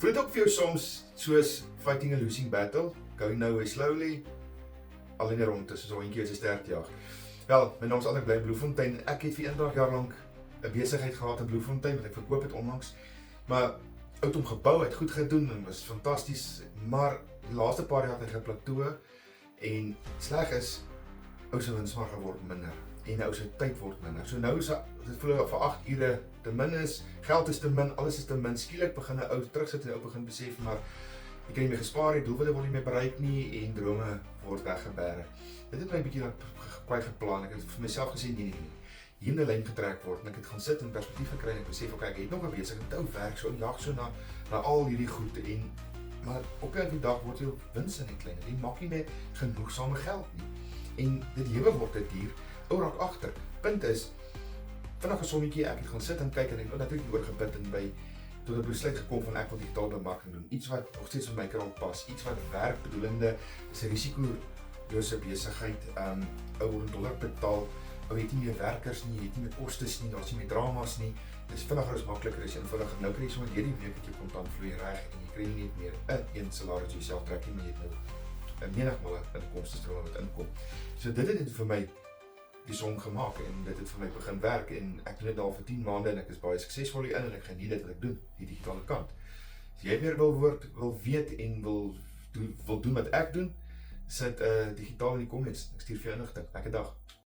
Voel dit ook vir jou soms soos fighting a losing battle, going nowhere slowly, al in die rondte, soos 'n hondjie as 'n stert jag. Wel, my naam is Alec Bly in Bloemfontein. Ek het vir 21 jaar lank 'n besigheid gehad in Bloemfontein wat ek verkoop het onlangs. Maar oud om gebou, het goed gedoen en was fantasties, maar die laaste paar jaar het hy geplateau en sleg is, ou se wins maar geword minder en ou se tyd word minder. So nou is dit voel vir 8 ure te min is, geld is te min, alles is te min. Skielik begin 'n ou terugsit en ou begin besef maar jy kan nie meer gespaar nie, doelwitte word nie meer bereik nie en drome word weggebêre. Dit het my 'n bietjie kwyt geplan. Ek het vir myself gesê nee. Hier 'n lyn getrek word en ek het gaan sit en perspektief gekry en ek besef ek het nog 'n besigheid, ou werk so jag so na al hierdie goed en maar op 'n dag word jou wins in klein. Jy maak nie meer genoegsame geld nie. En dit lewe word dit duur. Ou raak agter. Punt is vinnig 'n sommetjie ek het gaan sit en kyk en ek het natuurlik oorgebid en by tot 'n besluit gekom van ek wil digitale bemarking doen. Iets wat nog steeds vir my kan pas, iets wat werkbedoelende is 'n risikoloose besigheid. Ou word dollar betaal. Ou het nie meer werkers nie, jy het nie meer kostes nie, daar's nie meer dramas nie. Dis vinniger is makliker is eenvoudiger. Nou kry jy sommer hierdie week dat jy kontantvloei reg en jy kry nie net meer 'n een salaris jouself trek nie, maar jy het nou 'n menigmal inkomstestroom wat inkom. So dit het vir my die som gemaak en dit het vir my begin werk en ek doen dit al vir 10 maande en ek is baie suksesvol hierin en ek geniet dit wat ek doen, die digitale kant. As jy meer wil weet en wil doen wat ek doen, sit digitaal in die comments. Ek stuur vir jou inligting. Lekker dag.